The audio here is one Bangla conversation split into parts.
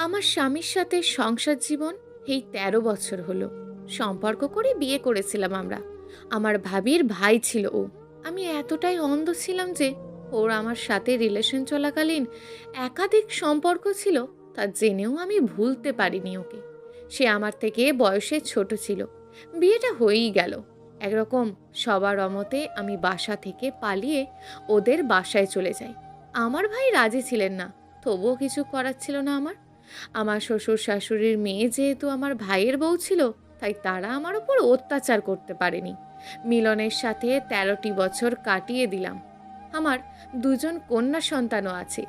আমার স্বামীর সাথে সংসার জীবন এই ১৩ বছর হলো। সম্পর্ক করে বিয়ে করেছিলাম আমরা। আমার ভাবির ভাই ছিল ও। আমি এতটাই অন্ধ ছিলাম যে ওর আমার সাথে রিলেশন চলাকালীন একাধিক সম্পর্ক ছিল, তা জেনেও আমি ভুলতে পারিনি ওকে। সে আমার থেকে বয়সে ছোট ছিল। বিয়েটা হয়েই গেল। একরকম সবার অমতে আমি বাসা থেকে পালিয়ে ওদের বাসায় চলে যাই। আমার ভাই রাজি ছিলেন না, তবুও কিছু করার ছিল না আমার। আমার শ্বশুর শাশুড়ির মেয়ে যেহেতু আমার ভাইয়ের বউ ছিল, তাই তারা আমার উপর অত্যাচার করতে পারেনি। মিলনের সাথে ১৩টি বছর কাটিয়ে দিলাম। আমার দুজন কন্যা সন্তানও আছে।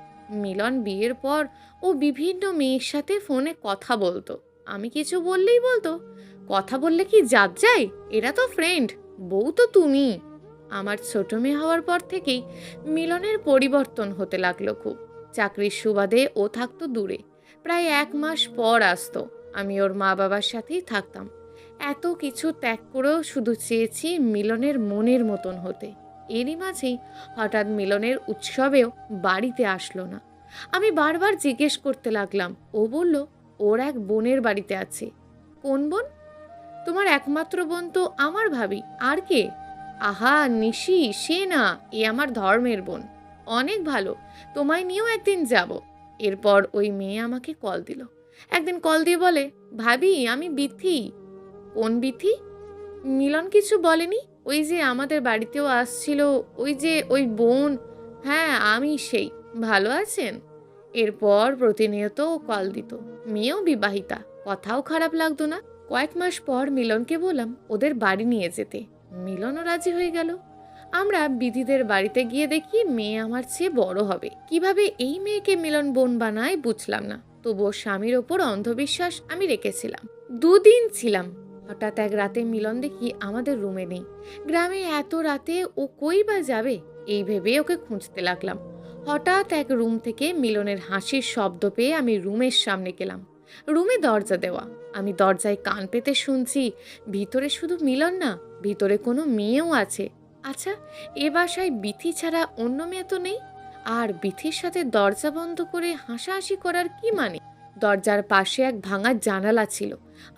মিলন বিয়ের পর ও বিভিন্ন মেয়ের সাথে ফোনে কথা বলতো। আমি কিছু বললেই বলতো, কথা বললে কি জাত যায়, এরা তো ফ্রেন্ড, বউ তো তুমি। আমার ছোট মেয়ে হওয়ার পর থেকেই মিলনের পরিবর্তন হতে লাগলো খুব। চাকরির সুবাদে ও থাকতো দূরে, প্রায় ১ মাস পর আসতো। আমি ওর মা বাবার সাথেই থাকতাম। এত কিছু ত্যাগ করেও শুধু চেয়েছি মিলনের মনের মতন হতে। এরই মাঝেই হঠাৎ মিলনের উৎসবেও বাড়িতে আসলো না। আমি বারবার জিজ্ঞেস করতে লাগলাম। ও বলল ওর এক বোনের বাড়িতে আছে। কোন বোন? তোমার একমাত্র বোন তো আমার ভাবি, আর কে? আহা নিশি, সে না, এ আমার ধর্মের বোন, অনেক ভালো, তোমায় নিয়েও একদিন যাব। এরপর ওই মেয়ে আমাকে কল দিল। একদিন কল দিয়ে বলে, ভাবি আমি বিথি। কোন বিথি? মিলন কিছু বলেনি? ওই যে আমাদের বাড়িতেও আসছিল, ওই যে ওই বোন। হ্যাঁ আমি সেই। ভালো আছেন? এরপর প্রতিনিয়ত ও কল দিত। মেয়েও বিবাহিতা, কথাও খারাপ লাগতো না। কয়েক মাস পর মিলনকে বললাম ওদের বাড়ি নিয়ে যেতে। মিলনও রাজি হয়ে গেল। আমরা বিধিদের বাড়িতে গিয়ে দেখি মেয়ে আমার চেয়ে বড় হবে। কিভাবে এই মেয়েকে মিলন বোন বানায় বুঝলাম না, তবুও স্বামীর ওপর অন্ধবিশ্বাস আমি রেখেছিলাম। ২ দিন ছিলাম। হঠাৎ এক রাতে মিলন দেখি আমাদের রুমে নেই। গ্রামে এত রাতে ও কই বা যাবে, এই ভেবে ওকে খুঁজতে লাগলাম। হঠাৎ এক রুম থেকে মিলনের হাসির শব্দ পেয়ে আমি রুমের সামনে গেলাম। রুমে দরজা দেওয়া। আমি দরজায় কান পেতে শুনছি, ভিতরে শুধু মিলন না, ভিতরে কোনো মেয়েও আছে। আচ্ছা, এ বাসায় বিথি ছাড়া অন্য মেয়ে তো নেই। আর বিথির সাথে দরজা বন্ধ করে হাসাহাসি করার কি মানে? দরজার পাশে এক ভাঙা জানালা ছিল।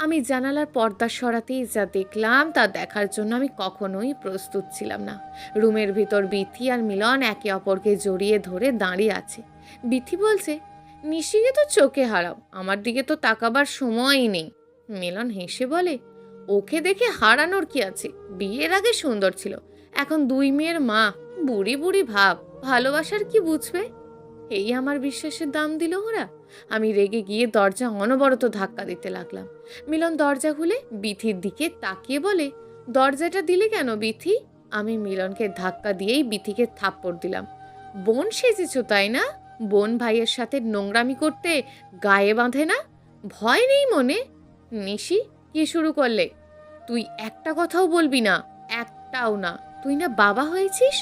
আমি জানালার পর্দা সরাতেই যা দেখলাম তা দেখার জন্য আমি কখনোই প্রস্তুত ছিলাম না। রুমের ভিতর বিথি আর মিলন একে অপরকে জড়িয়ে ধরে দাঁড়িয়ে আছে। বিথি বলছে, নিশিকে তো চোখে হারাও, আমার দিকে তো তাকাবার সময়ই নেই। মিলন হেসে বলে, ওকে দেখে হারানোর কি আছে, বিয়ের আগে সুন্দর ছিল, এখন ২ মেয়ের মা, বুড়ি বুড়ি ভাব, ভালোবাসার কি বুঝবে? এই আমার বিশ্বাসের দাম দিল ওরা। আমি রেগে গিয়ে দরজা অনবরত ধাক্কা দিতে লাগলাম। মিলন দরজা খুলে বিথির দিকে তাকিয়ে বলে, দরজাটা দিলে কেন বিথি? আমি মিলনকে ধাক্কা দিয়েই বিথিকে থাপ্পড় দিলাম। বোন সেজেছো তাই না? বোন ভাইয়ের সাথে নোংরামি করতে গায়ে বাঁধে না? ভয় নেই মনে? নিশি, কি শুরু করলে? তুই একটা কথাও বলবি না, একটাও না। তুই না বাবা হয়েছিস?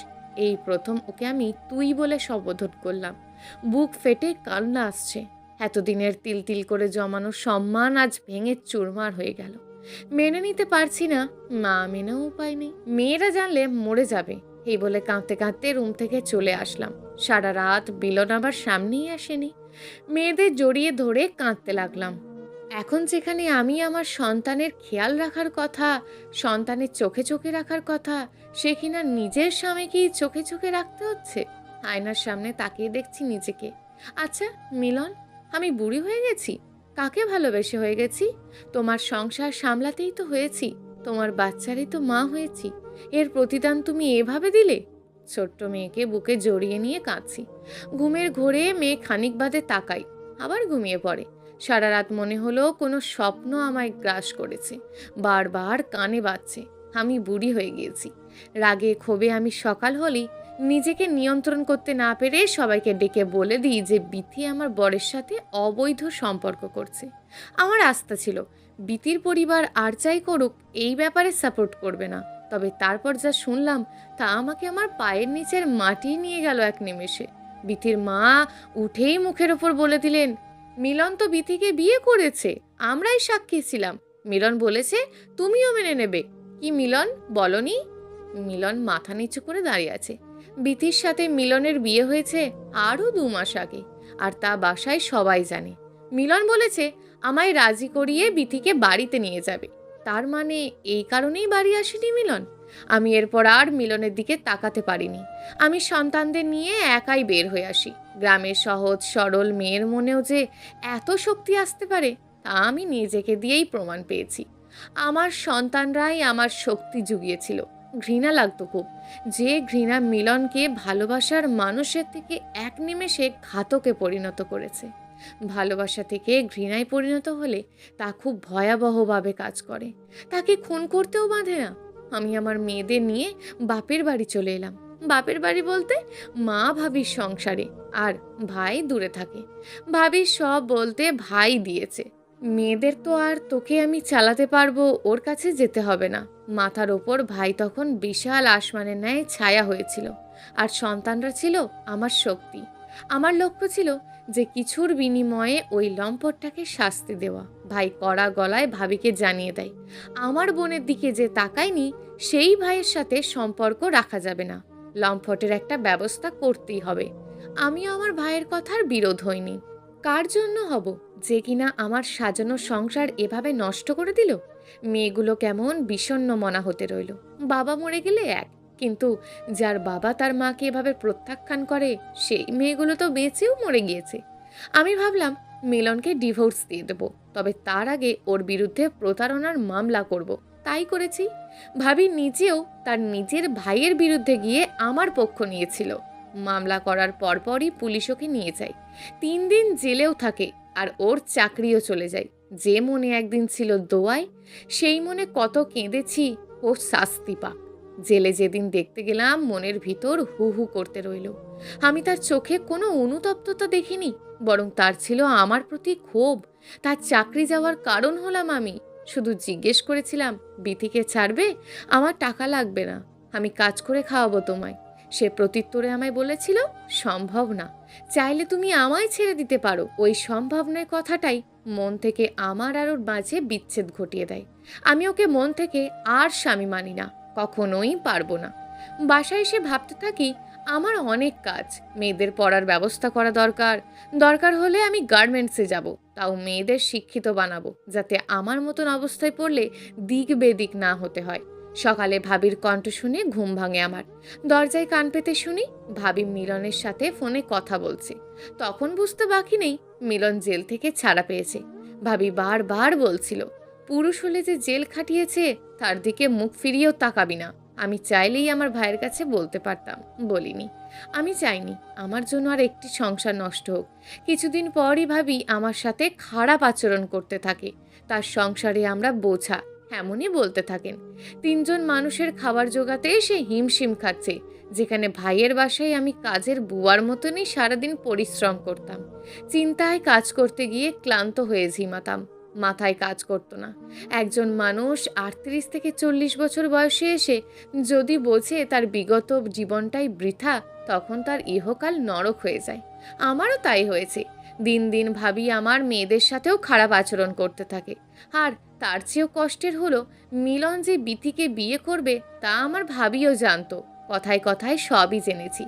এই প্রথম ওকে আমি তুই বলে সম্বোধন করলাম। বুক ফেটে কান্না আসছে। এতদিনের তিল তিল করে জমানো সম্মান আজ ভেঙে চুরমার হয়ে গেল। মেনে নিতে পারছি না, মা মেনেও উপায় নেই। মেয়েরা জানলে মরে যাবে, এই বলে কাঁদতে কাঁদতে রুম থেকে চলে আসলাম। সারা রাত বিলন আবার সামনেই আসেনি। মেয়েদের জড়িয়ে ধরে কাঁদতে লাগলাম। এখন যেখানে আমি আমার সন্তানের খেয়াল রাখার কথা, সন্তানের চোখে চোখে রাখার কথা, সে কিনা নিজের স্বামীকেই চোখে চোখে রাখতে হচ্ছে। আয়নার সামনে তাকিয়ে দেখছি নিজেকে। আচ্ছা মিলন, আমি বুড়ি হয়ে গেছি? কাকে ভালোবেসে হয়ে গেছি? তোমার সংসার সামলাতেই তো হয়েছি, তোমার বাচ্চারই তো মা হয়েছি। এর প্রতিদান তুমি এভাবে দিলে? ছোট্ট মেয়েকে বুকে জড়িয়ে নিয়ে কাঁদছি। ঘুমের ঘোরে মেয়ে খানিক বাদে তাকাই, আবার ঘুমিয়ে পড়ে। সারা রাত মনে হলো কোনো স্বপ্ন আমায় গ্রাস করেছে। বারবার কানে বাজছে, আমি বুড়ি হয়ে গিয়েছি। রাগে ক্ষোভে আমি সকাল হলেই নিজেকে নিয়ন্ত্রণ করতে না পেরে সবাইকে ডেকে বলে দিই যে বিথি আমার বরের সাথে অবৈধ সম্পর্ক করছে। আমার আস্থা ছিল বিথির পরিবার আর যাই করুক এই ব্যাপারে সাপোর্ট করবে না। তবে তারপর যা শুনলাম তা আমাকে আমার পায়ের নিচের মাটি নিয়ে গেল এক নিমেষে। বিথির মা উঠেই মুখের ওপর বলে দিলেন, মিলন তো বিথিকে বিয়ে করেছে, আমরাই সাক্ষী ছিলাম। মিলন বলেছে তুমিও মেনে নেবে। কি মিলন বলনি? মিলন মাথা নিচু করে দাঁড়িয়ে আছে। বিথির সাথে মিলনের বিয়ে হয়েছে আরও ২ মাস আগে, আর তা বাসায় সবাই জানে। মিলন বলেছে আমায় রাজি করিয়ে বিথিকে বাড়িতে নিয়ে যাবে। তার মানে এই কারণেই বাড়ি আসেনি মিলন? আমি এরপর আর মিলনের দিকে তাকাতে পারিনি। আমি সন্তানদের নিয়ে একাই বের হয়ে আসি। গ্রামের সহজ সরল মেয়ের মনেও যে এত শক্তি আসতে পারে তা আমি নিজেকে দিয়েই প্রমাণ পেয়েছি। আমার সন্তানরাই আমার শক্তি জুগিয়েছিল। ঘৃণা লাগতো খুব, যে ঘৃণা মিলনকে ভালোবাসার মানুষের থেকে এক নিমেষে ঘাতকে পরিণত করেছে। ভালোবাসা থেকে ঘৃণায় পরিণত হলে তা খুব ভয়াবহভাবে কাজ করে, তাকে খুন করতেও বাঁধে না। আমি আমার মেয়েদের নিয়ে বাপের বাড়ি চলে এলাম। বাপের বাড়ি বলতে মা ভাবির সংসারে, আর ভাই দূরে থাকে। ভাবির সব বলতে ভাই দিয়েছে। মেয়েদের তো আর তোকে আমি চালাতে পারবো, ওর কাছে যেতে হবে না। মাথার ওপর ভাই তখন বিশাল আসমানের ন্যায় ছায়া হয়েছিল, আর সন্তানরা ছিল আমার শক্তি। আমার লক্ষ্য ছিল যে কিছুর বিনিময়ে ওই লম্পটটাকে শাস্তি দেওয়া। ভাই কড়া গলায় ভাবিকে জানিয়ে দেয়, আমার বোনের দিকে যে তাকায়নি সেই ভাইয়ের সাথে সম্পর্ক রাখা যাবে না, লম্পটের একটা ব্যবস্থা করতেই হবে। আমিও আমার ভাইয়ের কথার বিরোধ হইনি। কার জন্য হব যে কিনা আমার সাজানো সংসার এভাবে নষ্ট করে দিল? মেয়েগুলো কেমন বিষণ্ণ মনা হতে রইল। বাবা মরে গেলে এক, কিন্তু যার বাবা তার মাকে এভাবে প্রত্যাখ্যান করে সেই মেয়েগুলো তো বেঁচেও মরে গিয়েছে। আমি ভাবলাম মিলনকে ডিভোর্স দিয়ে দেব, তবে তার আগে ওর বিরুদ্ধে প্রতারণার মামলা করব। তাই করেছি। ভাবি নিজেও তার নিজের ভাইয়ের বিরুদ্ধে গিয়ে আমার পক্ষ নিয়েছিল। মামলা করার পরপরই পুলিশ ওকে নিয়ে যায়। 3 দিন জেলেও থাকে, আর ওর চাকরিও চলে যায়। যে মনে একদিন ছিল দোয়ায়, সেই মনে কত কেঁদেছি ওর শাস্তি পাক। জেলে যেদিন দেখতে গেলাম মনের ভিতর হু হু করতে রইল। আমি তার চোখে কোনো অনুতপ্ততা দেখিনি, বরং তার ছিল আমার প্রতি ক্ষোভ। তার চাকরি যাওয়ার কারণ হলাম আমি। শুধু জিজ্ঞেস করেছিলাম, বিথিকে ছাড়বে? আমার টাকা লাগবে না, আমি কাজ করে খাওয়াবো তোমায়। সে প্রত্যুত্তরে আমায় বলেছিল, সম্ভব না, চাইলে তুমি আমায় ছেড়ে দিতে পারো। ওই সম্ভব নয় কথাটাই মন থেকে আমার আর ওর মাঝে বিচ্ছেদ ঘটিয়ে দেয়। আমি ওকে মন থেকে আর স্বামী মানি না, কখনোই পারবো না। বাসায় এসে ভাবতে থাকি, আমার অনেক কাজ, মেয়েদের পড়ার ব্যবস্থা করা দরকার। দরকার হলে আমি গার্মেন্টসে যাব, তাও মেয়েদের শিক্ষিত বানাবো, যাতে আমার মতন অবস্থায় পড়লে দিক বেদিক না হতে হয়। সকালে ভাবির কণ্ঠ শুনে ঘুম ভাঙে আমার। দরজায় কান পেতে শুনি ভাবি মিলনের সাথে ফোনে কথা বলছে। তখন বুঝতে বাকি নেই মিলন জেল থেকে ছাড়া পেয়েছে। ভাবি বারবার বলছিল, পুরুষ হলে যে জেল খাটিয়েছে তার দিকে মুখ ফিরিয়েও তাকাবি না। আমি চাইলেই আমার ভাইয়ের কাছে বলতে পারতাম, বলিনি। আমি চাইনি আমার জন্য আর একটি সংসার নষ্ট হোক। কিছুদিন পরই ভাবি আমার সাথে খারাপ আচরণ করতে থাকে। তার সংসারে আমরা বোঝা, এমনই বলতে থাকেন। 3 জন মানুষের খাবার জোগাতে সে হিমশিম খাচ্ছে, যেখানে ভাইয়ের বাসায় আমি কাজের বুয়ার মতনই সারাদিন পরিশ্রম করতাম। চিন্তায় কাজ করতে গিয়ে ক্লান্ত হয়ে ঝিমাতাম, মাথায় কাজ করতো না। একজন মানুষ 38 থেকে 40 বছর বয়সে এসে যদি বোঝে তার বিগত জীবনটাই বৃথা, তখন তার ইহকাল নরক হয়ে যায়। আমারও তাই হয়েছে। দিন দিন ভাবি আমার মেয়েদের সাথেও খারাপ আচরণ করতে থাকে। আর তার চেয়েও কষ্টের হলো, মিলন যে বিথিকে বিয়ে করবে তা আমার ভাবিও জানতো। কথায় কথায় সবই জেনেছি।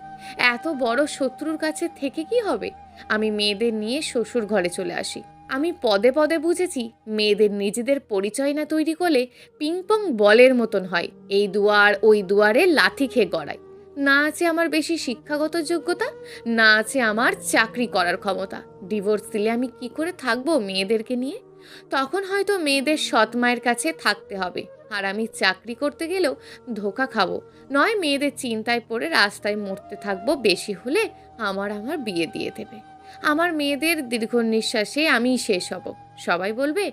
এত বড় শত্রুর কাছে থেকে কি হবে? আমি মেয়েদের নিয়ে শ্বশুর ঘরে চলে আসি। আমি পদে পদে বুঝেছি, মেয়েদের নিজেদের পরিচয় না তৈরি করলে পিংপং বলের মতন হয়, এই দুয়ার ওই দুয়ারে লাথি খেয়ে গড়ায়। না আছে আমার বেশি শিক্ষাগত যোগ্যতা, না আছে আমার চাকরি করার ক্ষমতা। ডিভোর্স দিলে আমি কি করে থাকবো মেয়েদেরকে নিয়ে? তখন হয়তো মেয়েদের সৎ মায়ের কাছে থাকতে হবে, আর আমি চাকরি করতে গেলেও ধোঁকা খাবো, নয় মেয়েদের চিন্তায় পড়ে রাস্তায় মরতে থাকবো। বেশি হলে আমার বিয়ে দিয়ে দেবে। আমার মেয়েদের দীর্ঘ নিঃশ্বাসে আমিই শেষ হব। সবাই বলবে,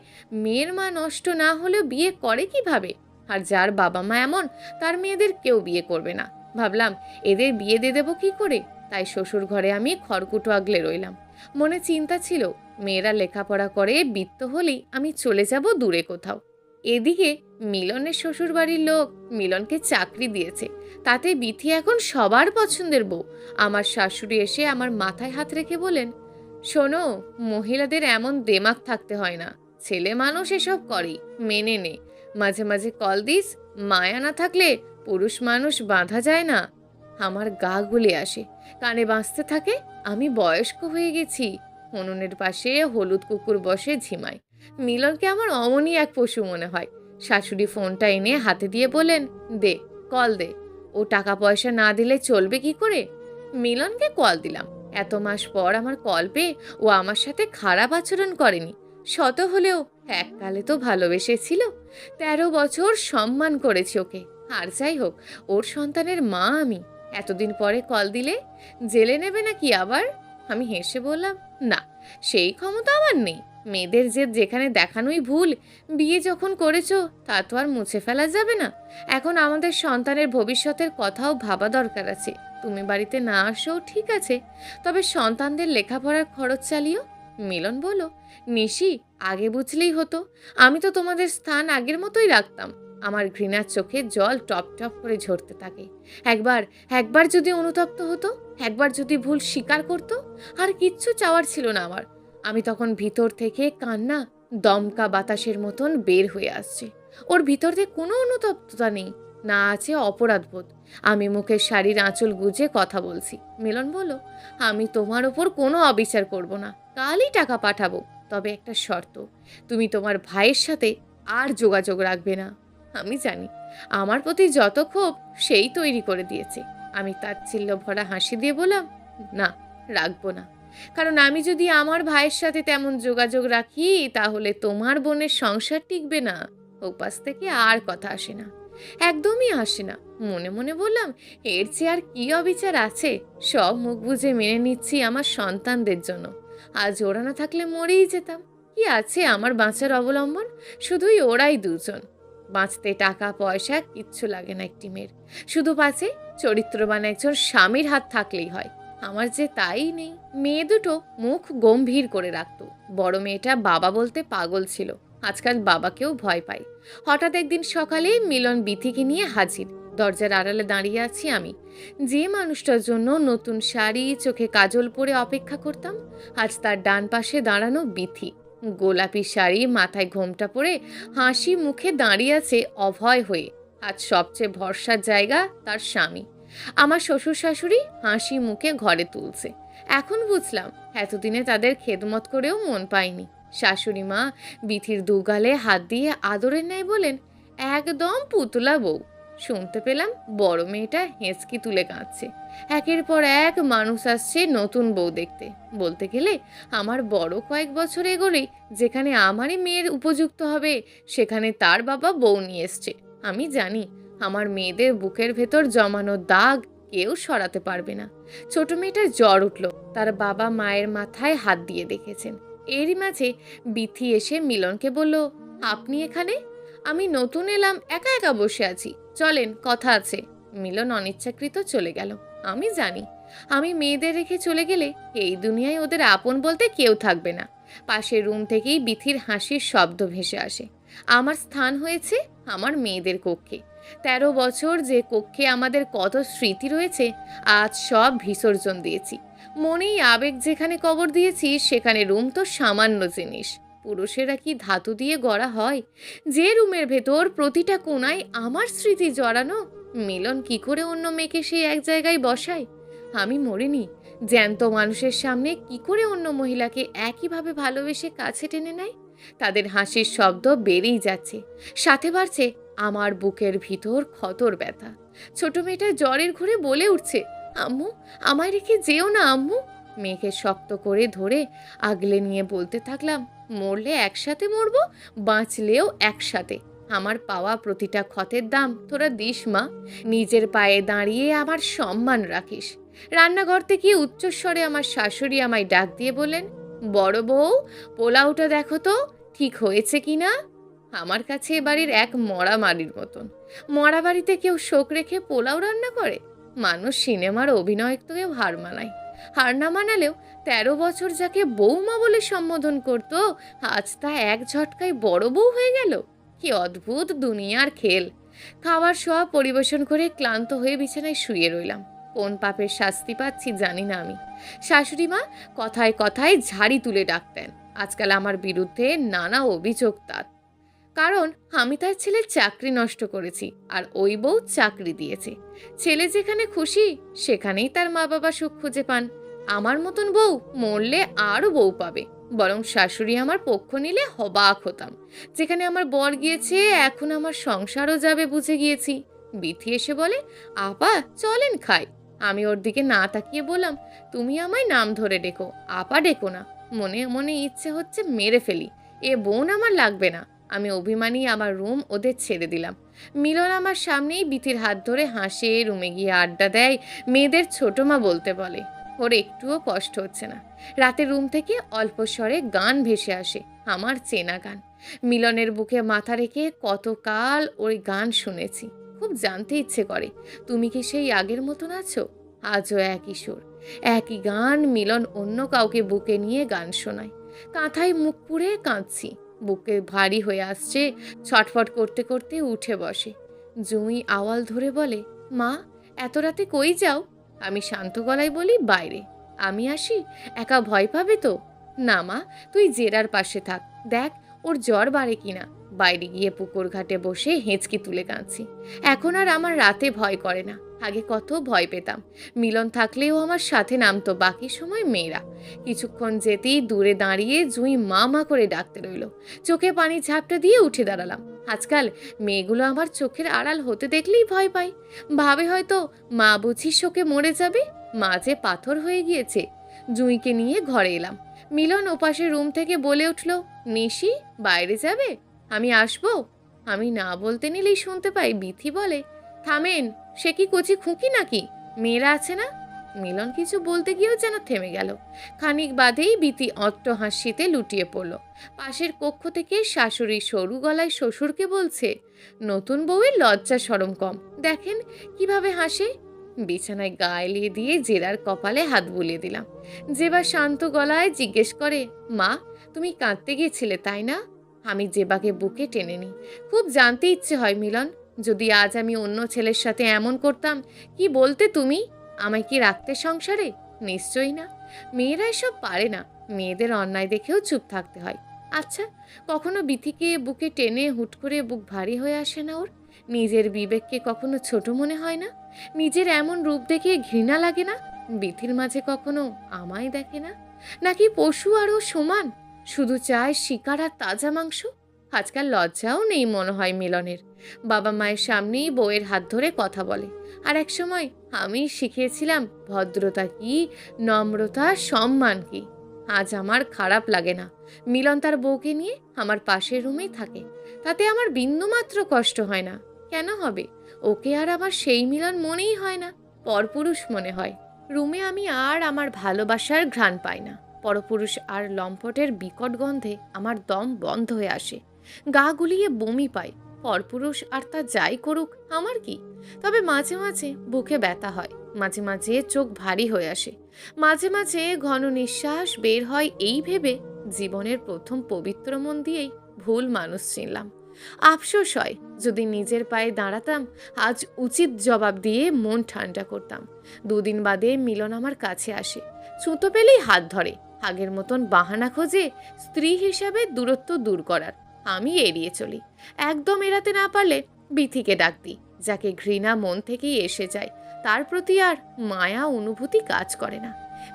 মেয়ের মা নষ্ট না হলেও বিয়ে করে কিভাবে? আর যার বাবা মা এমন, তার মেয়েদের কেউ বিয়ে করবে না। ভাবলাম এদের বিয়ে দিয়ে দেবো কি করে? তাই শ্বশুর ঘরে আমি খড়কুটো আগলে রইলাম। মনে চিন্তা ছিল, মেয়েরা লেখাপড়া করে বিত্ত হলেই আমি চলে যাব দূরে কোথাও। এদিকে মিলনের শ্বশুর বাড়ির লোক মিলনকে চাকরি দিয়েছে, তাতে বিথি এখন সবার পছন্দের বউ। আমার শাশুড়ি এসে আমার মাথায় হাত রেখে বলেন, শোনো, মহিলাদের এমন দেমাগ থাকতে হয় না, ছেলে মানুষ এসব করে, মেনে নে। মাঝে মাঝে কল দিস, মায়া না থাকলে পুরুষ মানুষ বাঁধা যায় না। আমার গা গুলে আসে, কানে বাঁচতে থাকে, আমি বয়স্ক হয়ে গেছি। উনুনের পাশে হলুদ কুকুর বসে ঝিমায়। মিলনকে আমার অমনই এক পশু মনে হয়। শাশুড়ি ফোনটা এনে হাতে দিয়ে বলেন, দে, কল দে। ও টাকা পয়সা না দিলে চলবে কি করে? মিলনকে কল দিলাম। এত মাস পর আমার কল পেয়ে ও আমার সাথে খারাপ আচরণ করেনি। শত হলেও এককালে তো ভালোবেসেছিল। 13 বছর সম্মান করেছি ওকে। আর যাই হোক, ওর সন্তানের মা আমি। এতদিন পরে কল দিলে জেলে নেবে নাকি আবার? আমি হেসে বললাম, না, সেই ক্ষমতা আমার নেই। মেয়েদের জেদ যেখানে দেখানোই ভুল। বিয়ে যখন করেছো তা তো আর মুছে ফেলা যাবে না। এখন আমাদের সন্তানের ভবিষ্যতের কথাও ভাবা দরকার আছে। তুমি বাড়িতে না আসো ঠিক আছে, তবে সন্তানদের লেখাপড়ার খরচ চালিও। মিলন বলল, নিশি, আগে বুঝলেই হতো। আমি তো তোমাদের স্থান আগের মতোই রাখতাম। আমার ঘৃণার চোখে জল টপ টপ করে ঝরতে থাকে। একবার একবার যদি অনুতপ্ত হতো, একবার যদি ভুল স্বীকার করতো, আর কিচ্ছু চাওয়ার ছিল না আমার। আমি তখন ভিতর থেকে কান্না দমকা বাতাসের মতন বের হয়ে আসছে। ওর ভিতর থেকে কোনো অনুতপ্ততা নেই, না আছে অপরাধবোধ। আমি মুখের শাড়ির আঁচল গুজে কথা বলছি। মিলন বলল, আমি তোমার ওপর কোনো অবিচার করব না, কালই টাকা পাঠাবো। তবে একটা শর্ত, তুমি তোমার ভাইয়ের সাথে আর যোগাযোগ রাখবে না। আমি জানি আমার প্রতি যত ক্ষোভ সেই তৈরি করে দিয়েছে। আমি তাচ্ছিল্য ভরা হাসি দিয়ে বললাম, না, রাখবো না। কারণ আমি যদি আমার ভাইয়ের সাথে তেমন যোগাযোগ রাখি তাহলে তোমার বোনের সংসার টিকবে না। উপাস থেকে আর কথা আসে না, একদমই আসে না। মনে মনে বললাম, এর চেয়ে আর কি অবিচার আছে? সব মুখ বুঝে মেনে নিচ্ছি আমার সন্তানদের জন্য। আজ ওরা না থাকলে মরেই যেতাম। কি আছে আমার বাঁচার অবলম্বন? শুধুই ওরাই দুজন। বাঁচতে টাকা পয়সা কিচ্ছু লাগে না একটি মেয়ের, শুধু পাচ্ছে চরিত্রবান একজন স্বামীর হাত থাকলেই হয়। আমার যে তাই নেই। মেয়ে দুটো মুখ গম্ভীর করে রাখতো। বড় মেয়েটা বাবা বলতে পাগল ছিল, আজকাল বাবাকেও ভয় পাই। হঠাৎ একদিন সকালে মিলন বিথিকে নিয়ে হাজির। দরজার আড়ালে দাঁড়িয়ে আছি আমি, যে মানুষটার জন্য নতুন শাড়ি, চোখে কাজল পরে অপেক্ষা করতাম। আজ তার ডান পাশে দাঁড়ানো বিথি। গোলাপি শাড়ি, মাথায় ঘোমটা পরে হাসি মুখে দাঁড়িয়ে আছে অভয় হয়ে। আজ সবচেয়ে ভরসার জায়গা তার স্বামী। আমার শ্বশুর শাশুড়ি হাসি মুখে ঘরে তুলছে। এখন বুঝলাম এতদিনে তাদের খেদমত করেও মন পাইনি। শাশুড়ি মা বিথির দুগালে হাত দিয়ে আদরের ন্যায় বলেন, একদম পুতলা বউ। শুনতে পেলাম বড় মেয়েটা হেঁচকি তুলে কাঁদছে। একের পর এক মানুষ আসছে নতুন বউ দেখতে। বলতে গেলে আমার বড় কয়েক বছর এগোলেই যেখানে আমারই মেয়ের উপযুক্ত হবে সেখানে তার বাবা বউ নিয়ে এসছে। আমি জানি আমার মেয়েদের বুকের ভেতর জমানো দাগ কেউ সরাতে পারবে না। ছোট মেয়েটার জ্বর উঠল, তার বাবা মায়ের মাথায় হাত দিয়ে দেখেছেন। এরই মাঝে বিথি এসে মিলনকে বলল, আপনি এখানে? আমি নতুন এলাম, একা একা বসে আছি, চলেন কথা আছে। মিলন অনিচ্ছাকৃত চলে গেল। আমি জানি আমি মেয়েদের রেখে চলে গেলে এই দুনিয়ায় ওদের আপন বলতে কেউ থাকবে না। পাশের রুম থেকেই বিথির হাসির শব্দ ভেসে আসে। আমার স্থান হয়েছে আমার মেয়েদের কক্ষে। 13 বছর যে কক্ষে আমাদের কত স্মৃতি রয়েছে, আজ সব বিসর্জন দিয়েছি। মনেই আবেগ যেখানে কবর দিয়েছি সেখানে রুম তো সামান্য জিনিস। পুরুষেরা কি ধাতু দিয়ে গড়া হয়? যে রুমের ভেতর প্রতিটা কোণায় আমার স্মৃতি জড়ানো, মিলন কি করে অন্য মেয়েকে সেই এক জায়গায় বসায়? আমি মরিনি, জ্যান্ত মানুষের সামনে কি করে অন্য মহিলাকে একইভাবে ভালোবেসে কাছে টেনে নেয়? তাদের হাসির শব্দ বেড়েই যাচ্ছে, সাথে বাড়ছে আমার বুকের ভিতর ক্ষতর ব্যথা। ছোট মেয়েটা জ্বরের ঘুরে বলে উঠছে, আম্মু, আমায় রেখে যেও না আম্মু। মেয়েকে শক্ত করে ধরে আগলে নিয়ে বলতে থাকলাম, মরলে একসাথে মরবো, বাঁচলেও একসাথে। আমার পাওয়া প্রতিটা ক্ষতের দাম তোরা দিস মা। নিজের পায়ে দাঁড়িয়ে আমার সম্মান রাখিস। রান্নাঘর থেকে উচ্চস্বরে আমার শাশুড়ি আমায় ডাক দিয়ে বললেন, বড় বউ, পোলাওটা দেখো তো ঠিক হয়েছে কিনা। আমার কাছে এ বাড়ির এক মরা মাড়ির মতন। মরা বাড়িতে কেউ শোক রেখে পোলাও রান্না করে? মানুষ সিনেমার অভিনয়কেও হার মানায়। হার না মানালেও 13 বছর যাকে বৌমা বলে সম্বোধন করতো, আজ তা এক ঝটকায় বড় বউ হয়ে গেল। কি অদ্ভুত দুনিয়ার খেল। খাবার সব পরিবেশন করে ক্লান্ত হয়ে বিছানায় শুয়ে রইলাম। কোন পাপের শাস্তি পাচ্ছি জানি না আমি। শাশুড়ি মা কথায় কথায় ঝাড়ি তুলে ডাকতেন। আজকাল আমার বিরুদ্ধে নানা অভিযোগ তার। কারণ আমি তার ছেলের চাকরি নষ্ট করেছি, আর ওই বউ চাকরি দিয়েছে। ছেলে যেখানে খুশি সেখানেই তার মা বাবা সুখ খুঁজে পান। আমার মতন বউ মরলে আরও বউ পাবে। বরং শাশুড়ি আমার পক্ষ নিলে হবাক হতাম। যেখানে আমার বর গিয়েছে, এখন আমার সংসারও যাবে বুঝে গিয়েছি। বিথি এসে বলে, আপা চলেন খাই। আমি ওর দিকে না তাকিয়ে বললাম, তুমি আমায় নাম ধরে ডেকো, আপা ডেকো না। মনে মনে ইচ্ছে হচ্ছে মেরে ফেলি, এ বোন আমার লাগবে না। আমি অভিমানী আমার রুম ওদের ছেড়ে দিলাম। মিলন আমার সামনেই বিথির হাত ধরে হাসে, রুমে গিয়ে আড্ডা দেয়, মেয়েদের ছোট মা বলতে বলে। ওর একটুও কষ্ট হচ্ছে না। রাতে রুম থেকে অল্প স্বরে গান ভেসে আসে, আমার চেনা গান। মিলনের বুকে মাথা রেখে কতকাল ওই গান শুনেছি। খুব জানতে ইচ্ছে করে, তুমি কি সেই আগের মতন আছো? আজও একই সুর, একই গান। মিলন অন্য কাউকে বুকে নিয়ে গান শোনায়। কাঁথায় মুখ পুড়ে কাঁদছি, বুকে ভারী হয়ে আসছে। ছটফট করতে করতে উঠে বসে। জুঁই আওয়াল ধরে বলে, মা এত রাতে কই যাও? আমি শান্ত গলায় বলি, বাইরে। আমি আসি? একা ভয় পাবে তো? না মা, তুই জেরার পাশে থাক, দেখ ওর জ্বর বাড়ে কিনা। বাইরে গিয়ে পুকুর ঘাটে বসে হেঁচকি তুলে কাঁদছি। এখন আর আমার রাতে ভয় করে না, আগে কত ভয় পেতাম। মিলন থাকলেও আমার সাথে নামতো, বাকি সময় মেয়েরা। কিছুক্ষণ যেতেই দূরে দাঁড়িয়ে জুঁই মা মা করে ডাকতে রইল। চোখে পানি ঝাপটা দিয়ে উঠে দাঁড়ালাম। আজকাল মেয়েগুলো আমার চোখের আড়াল হতে দেখলেই ভয় পায়। ভাবে হয়তো মা বুঝি শোকে মরে যাবে। মা যে পাথর হয়ে গিয়েছে। জুঁইকে নিয়ে ঘরে এলাম। মিলন ওপাশের রুম থেকে বলে উঠল, নিশি বাইরে যাবে? আমি আসবো। আমি না বলতে নিলেই শুনতে পাই বিথি বলে, থামেন, সে কি কচি খুঁকি নাকি? মেয়েরা আছে না? মিলন কিছু বলতে গিয়েও যেন থেমে গেল। খানিক বাদেই বিথি অট্ট হাসিতে লুটিয়ে পড়ল। পাশের কক্ষ থেকে শাশুড়ি সরু গলায় শ্বশুরকে বলছে, নতুন বউয়ের লজ্জা শরম কম, দেখেন কিভাবে হাসে। বিছানায় গা এলিয়ে দিয়ে জেরার কপালে হাত বুলিয়ে দিলাম। জেবা শান্ত গলায় জিজ্ঞেস করে, মা তুমি কাঁদতে গিয়েছিলে তাই না? আমি জেবাকে বুকে টেনে নিই। খুব জানতে ইচ্ছে হয় মিলন, যদি আজ আমি অন্য ছেলের সাথে এমন করতাম, কি বলতে তুমি? আমায় কি রাখতে সংসারে? নিশ্চয়ই না। মেয়েরা এসব পারে না, মেয়েদের অন্যায় দেখেও চুপ থাকতে হয়। আচ্ছা, কখনো বিথিকে বুকে টেনে হুট করে বুক ভারী হয়ে আসে না ওর? নিজের বিবেককে কখনো ছোট মনে হয় না? নিজের এমন রূপ দেখে ঘৃণা লাগে না? বিথির মাঝে কখনো আমায় দেখে না? নাকি পশু আরও সমান, শুধু চায় শিকার আর তাজা মাংস? আজকাল লজ্জাও নেই মনে হয় মিলনের। বাবা মায়ের সামনেই বউয়ের হাত ধরে কথা বলে। আর এক সময় আমি শিখিয়েছিলাম ভদ্রতা কি, নম্রতা, সম্মান কি। আজ আমার খারাপ লাগে না। মিলন তার বউকে নিয়ে আমার পাশের রুমেই থাকে, তাতে আমার বিন্দুমাত্র কষ্ট হয় না। কেন হবে? ওকে আর আমার সেই মিলন মনেই হয় না, পরপুরুষ মনে হয়। রুমে আমি আর আমার ভালোবাসার ঘ্রাণ পাই না। পরপুরুষ আর লম্পটের বিকট গন্ধে আমার দম বন্ধ হয়ে আসে, গা গুলিয়ে বমি পাই। পরপুরুষ আর তা যাই করুক, আমার কি? তবে মাঝে মাঝে বুকে ব্যথা হয়, মাঝে মাঝে চোখ ভারী হয়ে আসে, মাঝে মাঝে ঘন নিঃশ্বাস বের হয় এই ভেবে জীবনের প্রথম পবিত্র মন দিয়েই ভুল মানুষ চিনলাম। আফসোস হয়, যদি নিজের পায়ে দাঁড়াতাম আজ উচিত জবাব দিয়ে মন ঠান্ডা করতাম। দুদিন বাদে মিলন আমার কাছে আসে, ছুতো পেলেই হাত ধরে। আগের মতন বাহানা খোঁজে স্ত্রী হিসাবে দূরত্ব দূর করার। আমি এড়িয়ে চলি। একদম এড়াতে না পারলে বিথিকে ডাক দিই, যাকে ঘৃণা মন থেকেই এসে যায়। তার প্রতি আর মায়া অনুভূতি কাজ করে না।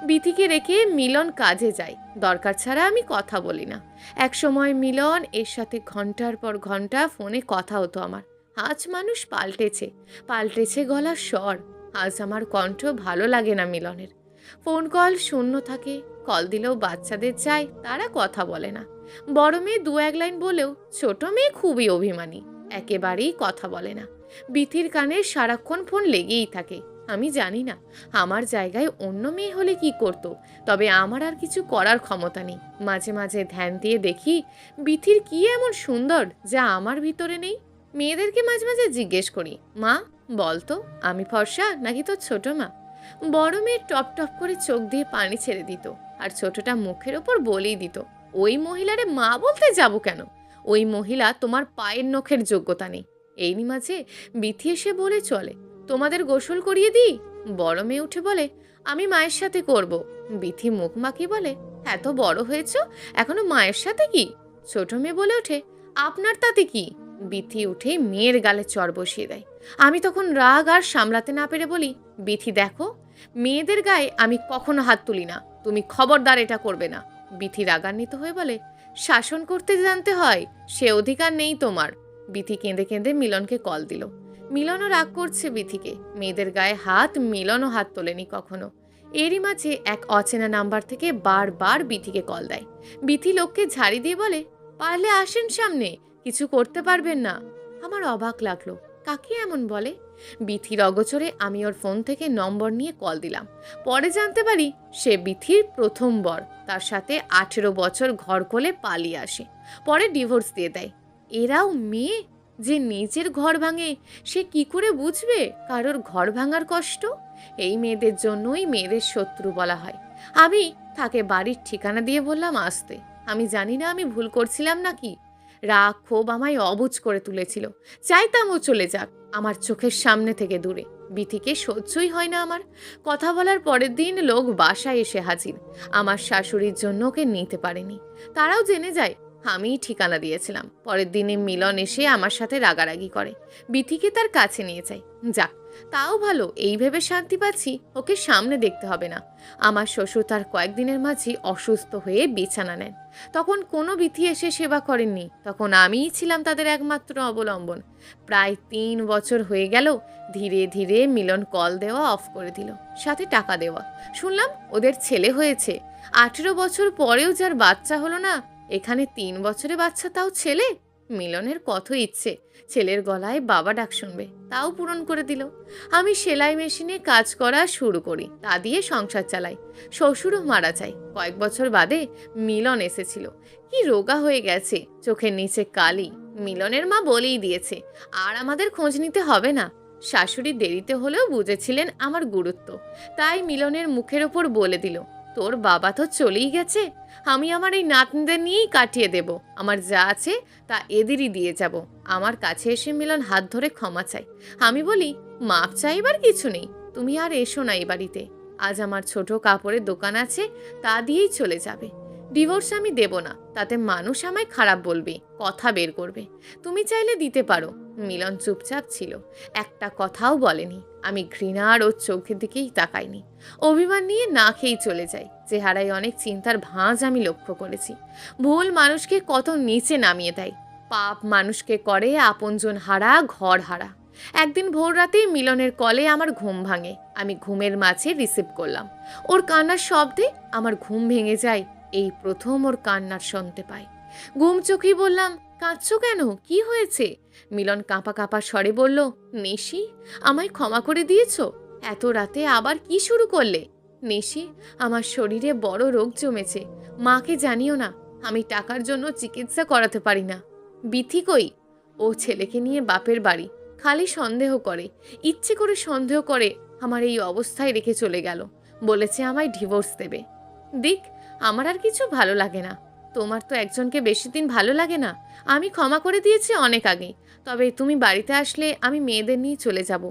বিথিকে রেখে মিলন কাজে যায়, দরকার ছাড়া আমি কথা বলি না। এক সময় মিলন এর সাথে ঘন্টার পর ঘন্টা ফোনে কথা হতো আমার। আজ মানুষ পাল্টেছে, পাল্টেছে গলার স্বর। আজ আমার কণ্ঠ ভালো লাগে না মিলনের। ফোন কল শূন্য থাকে, কল দিলেও বাচ্চাদের চাই, তারা কথা বলে না। বড় মেয়ে দু এক লাইন বলেও ছোট মেয়ে খুবই অভিমানী, একেবারেই কথা বলে না। বিথির কানে সারাক্ষণ ফোন লেগেই থাকে। আমি জানি না আমার জায়গায় অন্য মেয়ে হলে কি করত, তবে আমার আর কিছু করার ক্ষমতা নেই। মাঝে মাঝে ধ্যান দিয়ে দেখি বিথির কি এমন সুন্দর যা আমার ভিতরে নেই। মেয়েদেরকে মাঝে মাঝে জিজ্ঞেস করি, মা বলতো আমি ফর্সা নাকি তোর ছোট মা? বড় মেয়ে টপ টপ করে চোখ দিয়ে পানি ছেড়ে দিত, আর ছোটটা মুখের ওপর বলেই দিত, ওই মহিলারে মা বলতে যাব কেন? ওই মহিলা তোমার পায়ের নখের যোগ্যতা নেই। এই মাঝে বিথি এসে বলে চলে, তোমাদের গোসল করিয়ে দিই? বড় মেয়ে উঠে বলে, আমি মায়ের সাথে করব। বিথি মুখ মাখিয়ে বলে, এত বড় হয়েছ, এখনো মায়ের সাথে কি? ছোট মেয়ে বলে ওঠে, আপনার তাতে কি? বিথি উঠে মেয়ের গালে চড় বসিয়ে দেয়। আমি তখন রাগ আর সামলাতে না পেরে বলি, বিথি দেখো, মেয়েদের গায়ে আমি কখনো হাত তুলি না, তুমি খবরদার এটা করবে না। বিথি রাগান্বিত হয়ে বলে, শাসন করতে জানতে হয়, সে অধিকার নেই তোমার। বিথি কেঁদে কেঁদে মিলনকে কল দিল। মিলনও রাগ করছে বিথিকে, মেয়েদের গায়ে হাত মিলনও হাত তোলেনি কখনো। এরই মাঝে এক অচেনা নাম্বার থেকে বারবার বিথিকে কল দেয়। বিথি লোককে ঝাড়ি দিয়ে বলে, পারলে আসেন সামনে, কিছু করতে পারবেন না। আমার অবাক লাগলো, কাকে এমন বলে? বিথির অগোচরে আমি ওর ফোন থেকে নম্বর নিয়ে কল দিলাম। পরে জানতে পারি সে বিথির প্রথম বর, তার সাথে 18 বছর ঘর কোলে পালিয়ে আসে, পরে ডিভোর্স দিয়ে দেয়। এরাও মেয়ে, যে নিজের ঘর ভাঙে সে কি করে বুঝবে কারোর ঘর ভাঙার কষ্ট? এই মেয়েদের জন্যই মেয়েদের শত্রু বলা হয়। আমি তাকে বাড়ির ঠিকানা দিয়ে বললাম আসতে। আমি জানি না আমি ভুল করছিলাম নাকি। রাগ ক্ষোভ আমায় অবুঝ করে তুলেছিল। চাইতাম ও চলে যাক আমার চোখের সামনে থেকে দূরে। বিথিকে সহ্যই হয় না আমার। কথা বলার পরের দিন লোক বাসায় এসে হাজির। আমার শাশুড়ির জন্য ওকে নিতে পারেনি, তারাও জেনে যায় আমিই ঠিকানা দিয়েছিলাম। পরের দিনে মিলন এসে আমার সাথে রাগারাগি করে, বিথিকে তার কাছে নিয়ে যায়। যাক, তাও ভালো, এই ভেবে শান্তি পাচ্ছি ওকে সামনে দেখতে হবে না। আমার শ্বশুর তার কয়েকদিনের মাঝে অসুস্থ হয়ে বিছানা নেন। তখন কোনো বিথি এসে সেবা করেননি, তখন আমিই ছিলাম তাদের একমাত্র অবলম্বন। প্রায় 3 বছর হয়ে গেল। ধীরে ধীরে মিলন কল দেওয়া অফ করে দিল, সাথে টাকা দেওয়া। শুনলাম ওদের ছেলে হয়েছে। 18 বছর পরেও যার বাচ্চা হলো না, এখানে 3 বছরে বাচ্চা, তাও ছেলে। মিলনের কত ইচ্ছে ছেলের গলায় বাবা ডাক শুনবে, তাও পূরণ করে দিল। আমি সেলাই মেশিনে কাজ করা শুরু করি, তা দিয়ে সংসার চালাই। শ্বশুরও মারা যায় কয়েক বছর বাদে। মিলন এসেছিল, কি রোগা হয়ে গেছে, চোখের নিচে কালি। মিলনের মা বলেই দিয়েছে আর আমাদের খোঁজ নিতে হবে না। শাশুড়ি দেরিতে হলেও বুঝেছিলেন আমার গুরুত্ব, তাই মিলনের মুখের ওপর বলে দিল, তোর বাবা তো চলেই গেছে, আমি আমার এই নাতনিদের নিয়েই কাটিয়ে দেব। আমার যা আছে তা এদেরই দিয়ে যাব। আমার কাছে এসে মিলন হাত ধরে ক্ষমা চাই। আমি বলি, মাপ চাইবার কিছু নেই, তুমি আর এসো না এই বাড়িতে। আজ আমার ছোট কাপড়ের দোকান আছে, তা দিয়েই চলে যাবে। ডিভোর্স আমি দেব না, তাতে মানুষ আমায় খারাপ বলবে, কথা বের করবে। তুমি চাইলে দিতে পারো। মিলন চুপচাপ ছিল, একটা কথাও বলেনি। আমি ঘৃণার ওর চোখের দিকেই তাকাইনি। অভিমান নিয়ে না খেয়েই চলে যায়। চেহারায় অনেক চিন্তার ভাঁজ আমি লক্ষ্য করেছি। ভুল মানুষকে কত নিচে নামিয়ে দেয়। পাপ মানুষকে করে আপনজন হারা, ঘর হারা। একদিন ভোর রাতে মিলনের কলে আমার ঘুম ভাঙে। আমি ঘুমের মাঝে রিসিভ করলাম। ওর কান্নার শব্দে আমার ঘুম ভেঙে যায়। এই প্রথম ওর কান্নার শুনতে পাই। ঘুম চোখেই বললাম, কাঁদছো কেন, কি হয়েছে? মিলন কাঁপা কাঁপা স্বরে বলল, নিশি, আমায় ক্ষমা করে দিয়েছো? এত রাতে আবার কি শুরু করলে? নিশি, আমার শরীরে বড় রোগ জমেছে, মাকে জানিও না। আমি টাকার জন্য চিকিৎসা করাতে পারি না। বিথি কই? ও ছেলেকে নিয়ে বাপের বাড়ি। খালি সন্দেহ করে, ইচ্ছে করে সন্দেহ করে আমার এই অবস্থায় রেখে চলে গেল। বলেছে আমায় ডিভোর্স দেবে। দিক, আমার আর কিছু ভালো লাগে না। তোমার তো একজনকে বেশি দিন ভালো লাগে না। আমি ক্ষমা করে দিয়েছি অনেক আগেই। তবে তুমি বাড়িতে আসলে আমি মেয়েদের নিয়ে চলে যাব।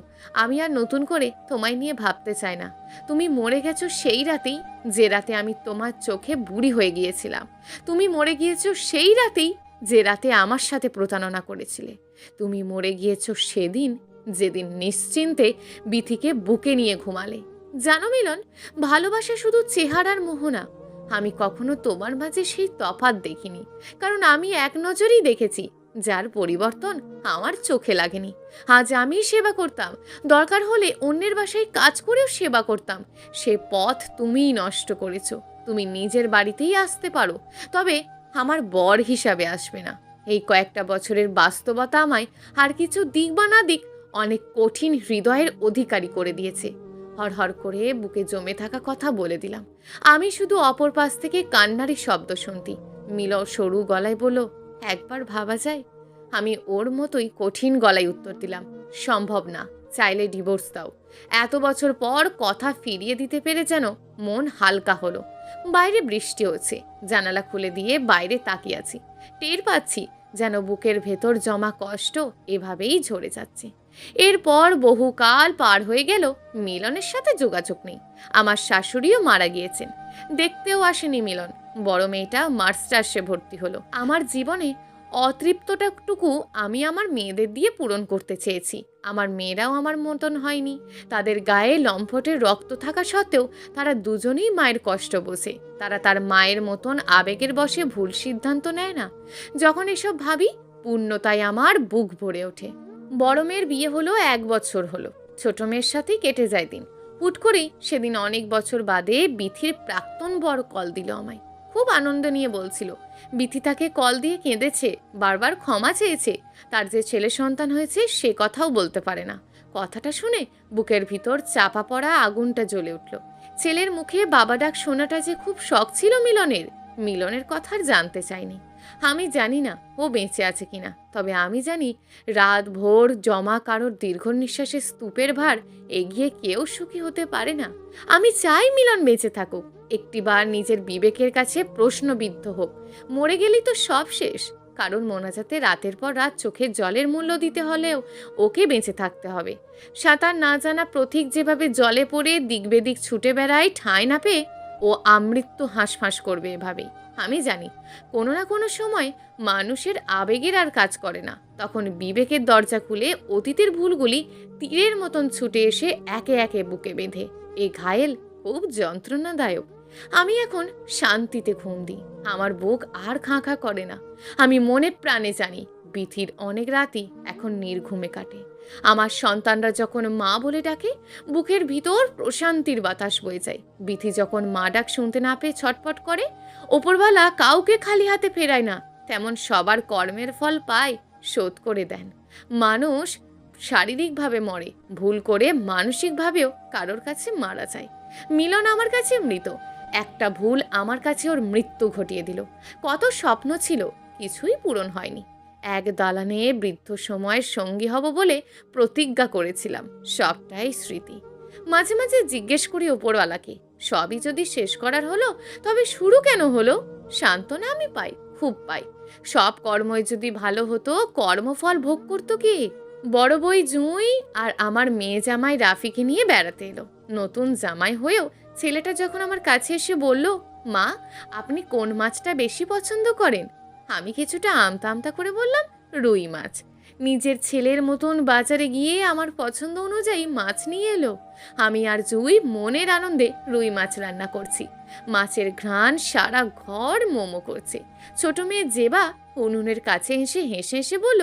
আমি আর নতুন করে তোমায় নিয়ে ভাবতে চাই না। তুমি মরে গেছো সেই রাতেই, যে রাতে আমি তোমার চোখে বুড়ি হয়ে গিয়েছিলাম। তুমি মরে গিয়েছো সেই রাতেই, যে রাতে আমার সাথে প্রতারণা করেছিলে। তুমি মরে গিয়েছো সেদিন, যেদিন নিশ্চিন্তে বিথিকে বুকে নিয়ে ঘুমালে। জানো মিলন, ভালোবাসা শুধু চেহারার মোহ না। আমি কখনো তোমার মাঝে সেই তফাৎ দেখিনি, কারণ আমি এক নজরেই দেখেছি যার পরিবর্তন আমার চোখে লাগেনি। আজ আমি সেবা করতাম, দরকার হলে অন্যের বাসায় কাজ করেও সেবা করতাম। সে পথ তুমিই নষ্ট করেছো। তুমি নিজের বাড়িতেই আসতে পারো, তবে আমার বর হিসাবে আসবে না। এই কয়েকটা বছরের বাস্তবতা আমায় আর কিছু দিক বা না দিক অনেক কঠিন হৃদয়ের অধিকারী করে দিয়েছে। হরহর করে বুকে জমে থাকা কথা বলে দিলাম। আমি শুধু অপর পাশ থেকে কান্নারই শব্দ শুনতি। মিলন সরু গলায় বলল, একবার ভাবা যায়? আমি ওর মতোই কঠিন গলায় উত্তর দিলাম, সম্ভব না। চাইলে ডিভোর্স দাও। এত বছর পর কথা ফিরিয়ে দিতে পেরে যেন মন হালকা হলো। বাইরে বৃষ্টি হচ্ছে, জানালা খুলে দিয়ে বাইরে তাকিয়ে আছি। টের পাচ্ছি যেন বুকের ভেতর জমা কষ্ট এভাবেই ঝরে যাচ্ছে। এরপর বহুকাল পার হয়ে গেল, মিলনের সাথে যোগাযোগ নেই। আমার শাশুড়িও মারা গিয়েছেন, দেখতেও আসেনি মিলন। বড় মেয়েটা মাস্টার্সে ভর্তি হলো। আমার জীবনে অতৃপ্তটাটুকু আমি আমার মেয়েদের দিয়ে পূরণ করতে চেয়েছি। আমার মেয়েরাও আমার মতন হয়নি। তাদের গায়ে লম্ফটের রক্ত থাকা সত্ত্বেও তারা দুজনেই মায়ের কষ্ট বোঝে। তারা তার মায়ের মতন আবেগের বশে ভুল সিদ্ধান্ত নেয় না। যখন এসব ভাবি, পূর্ণতায় আমার বুক ভরে ওঠে। বড় মেয়ের বিয়ে হলো 1 বছর হলো। ছোট মেয়ের সাথেই কেটে যায় দিন। হুট করেই সেদিন অনেক বছর বাদে বিথির প্রাক্তন বর কল দিল আমায়। খুব আনন্দ নিয়ে বলছিল বিথি তাকে কল দিয়ে কেঁদেছে, বারবার ক্ষমা চেয়েছে। তার যে ছেলে সন্তান হয়েছে সে কথাও বলতে পারে না। কথাটা শুনে বুকের ভিতর চাপা পড়া আগুনটা জ্বলে উঠল। ছেলের মুখে বাবা ডাক শোনাটা যে খুব শখ ছিল মিলনের কথা আর জানতে চাইনি। আমি জানি না ও বেঁচে আছে কিনা, তবে আমি জানি রাত ভোর জমা কারোর দীর্ঘ নিঃশ্বাসের স্তূপের ভার এগিয়ে কেউ সুখী হতে পারে না। আমি চাই মিলন বেঁচে থাকুক, একটিবার নিজের বিবেকের কাছে প্রশ্নবিদ্ধ হোক। মরে গেলেই তো সব শেষ। কারণ মোনাজাতে রাতের পর রাত চোখের জলের মূল্য দিতে হলেও ওকে বেঁচে থাকতে হবে। সাঁতার না জানা প্রতীক যেভাবে জলে পড়ে দিক বেদিক ছুটে বেড়ায় ঠাঁই না পেয়ে, ও আমৃত্যু হাঁসফাঁস করবে এভাবেই। আমি জানি কোনো না কোনো সময় মানুষের আবেগের আর কাজ করে না। তখন বিবেকের দরজা খুলে অতীতের ভুলগুলি তীরের মতন ছুটে এসে একে একে বুকে বেঁধে। এই ঘায়েল খুব যন্ত্রণাদায়ক। আমি এখন শান্তিতে ঘুম দিই। আমার বুক আর খাঁ খাঁ করে না। আমি মনে প্রাণে জানি বিথির অনেক রাতই এখন নির্ঘুমে কাটে। আমার সন্তানরা যখন মা বলে ডাকে, বুকের ভিতর প্রশান্তির বাতাস বয়ে যায়। বিথি যখন মা ডাক শুনতে না পেয়ে ছটফট করে, ওপরওয়ালা কাউকে খালি হাতে ফেরায় না, তেমন সবার কর্মের ফল পায়, শোধ করে দেন। মানুষ শারীরিকভাবে মরে, ভুল করে মানসিকভাবেও কারোর কাছে মারা যায়। মিলন আমার কাছে মৃত। একটা ভুল আমার কাছে ওর মৃত্যু ঘটিয়ে দিল। কত স্বপ্ন ছিল, কিছুই পূরণ হয়নি। এক দালানে বৃদ্ধ সময়ের সঙ্গী হব বলে প্রতিজ্ঞা করেছিলাম, সবটাই স্মৃতি। মাঝে মাঝে জিজ্ঞেস করি ওপরওয়ালাকে, সবই যদি শেষ করার হলো তবে শুরু কেন হলো? সান্ত্বনা আমি পাই, খুব পাই। সব কর্মই যদি ভালো হতো, কর্মফল ভোগ করতো কে? বড় বই জুঁই আর আমার মেয়ে জামাই রাফিকে নিয়ে বেড়াতে এলো। নতুন জামাই হয়েও ছেলেটা যখন আমার কাছে এসে বলল, মা আপনি কোন মাছটা বেশি পছন্দ করেন? আমি কিছুটা আমতা আমতা করে বললাম, রুই মাছ। নিজের ছেলের মতন বাজারে গিয়ে আমার পছন্দ অনুযায়ী মাছ নিয়ে এলো। আমি আর জুই মনের আনন্দে রুই মাছ রান্না করছি। মাছের ঘ্রাণ সারা ঘর মোমো করছে। ছোট মেয়ে জেবা উনুনের কাছে এসে হেসে হেসে বলল,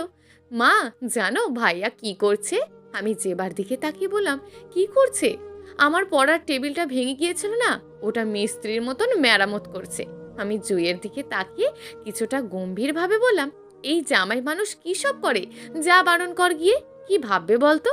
মা জানো ভাইয়া কি করছে? আমি জেবার দিকে তাকিয়ে বললাম, কি করছে? আমার পড়ার টেবিলটা ভেঙে গিয়েছিল না, ওটা মিস্ত্রির মতন মেরামত করছে। আমি জুইয়ের দিকে তাকিয়ে কিছুটা গম্ভীরভাবে বললাম, এই জামাই মানুষ কি সব করে, যা বারণ কর গিয়ে। কি ভাববে বলতো?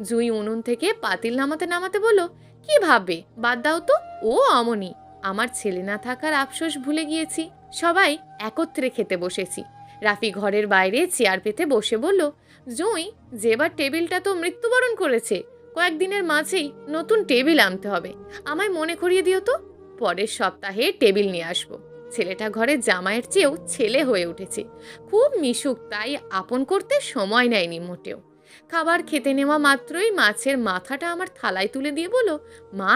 জুই উনুন থেকে পাতিল নামাতে নামাতে বলল, কি ভাববে, বাদ দাও তো, ও অমনি। আমার ছেলে না থাকার আফসোস ভুলে গিয়েছি। সবাই একত্রে খেতে বসেছি। রাফি ঘরের বাইরে চেয়ার পেতে বসে বলল, জুই যেবার টেবিলটা তো মৃত্যুবরণ করেছে, কয়েকদিনের মাঝেই নতুন টেবিল আনতে হবে। আমায় মনে করিয়ে দিও তো, পরের সপ্তাহে টেবিল নিয়ে আসবো। ছেলেটা ঘরে জামাইয়ের চেয়েও ছেলে হয়ে উঠেছে, খুব মিশুক, তাই আপন করতে সময় নেয়নি মোটেও। খাবার খেতে নেওয়া মাত্রই মাছের মাথাটা আমার থালায় তুলে দিয়ে বলো, মা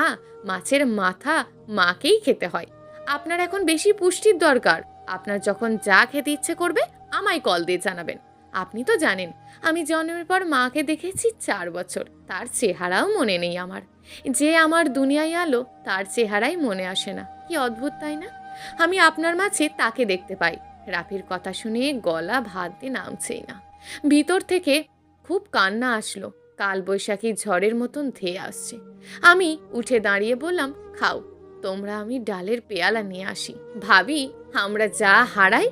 মাছের মাথা মাকেই খেতে হয়। আপনার এখন বেশি পুষ্টির দরকার। আপনার যখন যা খেতে ইচ্ছে করবে আমায় কল দিয়ে জানাবেন। আপনি তো জানেন আমি জন্মের পর মাকে দেখেছি 4 বছর, তার চেহারাও মনে নেই আমার। যে আমার দুনিয়ায় আলো তার চেহারাই মনে আসে না। কি অদ্ভুত তাই না? আমি আপনার মাঝে তাকে দেখতে পাই। রাফির কথা শুনে গলা ভাত দিয়ে নামছেই না। ভিতর থেকে খুব কান্না আসলো, কালবৈশাখী ঝড়ের মতন ধেয়ে আসছে। আমি উঠে দাঁড়িয়ে বললাম, খাও তোমরা, আমি ডালের পেয়ালা নিয়ে আসি। ভাবি আমরা যা হারাই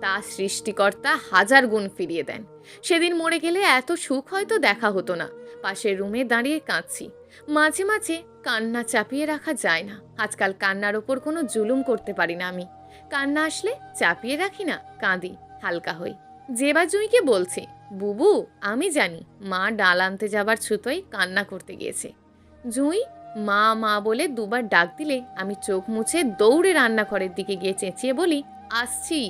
তা সৃষ্টিকর্তা 1000 গুণ ফিরিয়ে দেন। সেদিন মরে গেলে এত সুখ হয়তো দেখা হতো না। পাশের রুমে দাঁড়িয়ে কাঁদছি। মাঝে মাঝে কান্না চাপিয়ে রাখা যায় না। আজকাল কান্নার ওপর কোনো জুলুম করতে পারি না আমি। কান্না আসলে চাপিয়ে রাখি না, কাঁদি, হালকা হই। জেবা জুঁইকে বলছে, বুবু আমি জানি মা ডাল আনতে যাবার ছুতোয় কান্না করতে গিয়েছে। জুঁই মা মা বলে দুবার ডাক দিলে আমি চোখ মুছে দৌড়ে রান্নাঘরের দিকে গিয়ে চেঁচিয়ে বলি, আসছি।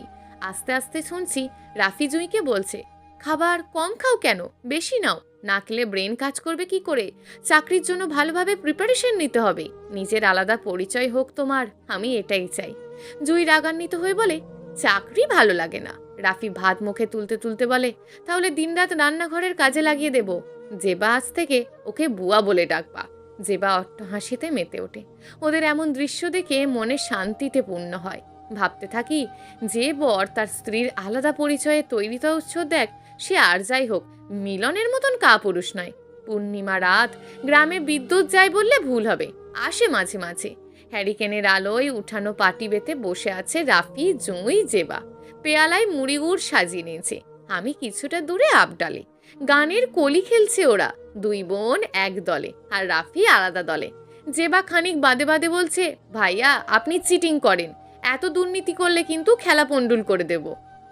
আস্তে আস্তে শুনছি রাফি জুঁইকে বলছে, খাবার কম খাও কেন, বেশি নাও, না খেলে ব্রেন কাজ করবে কি করে? চাকরির জন্য ভালোভাবে প্রিপারেশন নিতে হবে। নিজের আলাদা পরিচয় হোক তোমার, আমি এটাই চাই। জুঁই রাগান্বিত হয়ে বলে, চাকরি ভালো লাগে না। রাফি ভাত মুখে তুলতে তুলতে বলে, তাহলে দিনরাত রান্নাঘরের কাজে লাগিয়ে দেব। জেবা আজ থেকে ওকে বুয়া বলে ডাকবা। জেবা অট্টহাসিতে মেতে ওঠে। ওদের এমন দৃশ্য দেখে মনে শান্তিতে পূর্ণ হয়। ভাবতে থাকি, যে বর তার স্ত্রীর আলাদা পরিচয়ে তৈরি তো উৎসব দেখ, সে আর যাই হোক মিলনের মতন কাপুরুষ নয়। পূর্ণিমা রাত, গ্রামে বিদ্যুৎ যায় বললে ভুল হবে, আসে মাঝে মাঝে। হ্যারিকেনের আলোয় উঠানো পাটি বেতে বসে আছে রাফি, জুঁই, জেবা। পেয়ালায় মুড়ি গুড় সাজিয়ে নিয়েছে। আমি কিছুটা দূরে আবডালে। গানের কলি খেলছে ওরা, দুই বোন এক দলে আর রাফি আলাদা দলে। জেবা খানিক বাদে বাদে বলছে, ভাইয়া আপনি চিটিং করেন, এত দুর্নীতি করলে কিন্তু খেলা পন্ডুল করে দেব।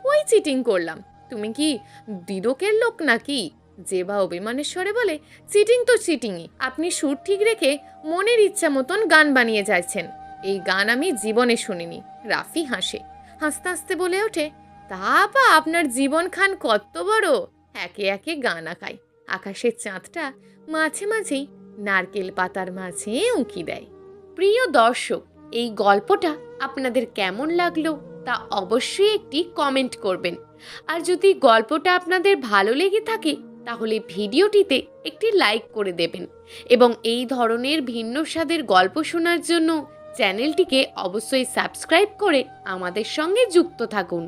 ওই চিটিং করলাম, তুমি কি দিদকের লোক নাকি? জেবা অভিমানের স্বরে বলে, চিটিং তো চিটিংই, আপনি সুর ঠিক রেখে মনের ইচ্ছা মতন গান বানিয়ে যাচ্ছেন। এই গান আমি জীবনে শুনিনি। রাফি হাসে, হাসতে হাসতে বলে ওঠে, তা বা আপনার জীবন খান কত বড়। একে একে গান আঁকায়। আকাশের চাঁদটা মাঝে মাঝেই নারকেল পাতার মাঝে উঁকি দেয়। প্রিয় দর্শক, এই গল্পটা আপনাদের কেমন লাগলো তা অবশ্যই একটি কমেন্ট করবেন। আর যদি গল্পটা আপনাদের ভালো লেগে থাকে তাহলে ভিডিওটিতে একটি লাইক করে দেবেন এবং এই ধরনের ভিন্ন স্বাদের গল্প শোনার জন্য চ্যানেলটিকে অবশ্যই সাবস্ক্রাইব করে আমাদের সঙ্গে যুক্ত থাকুন।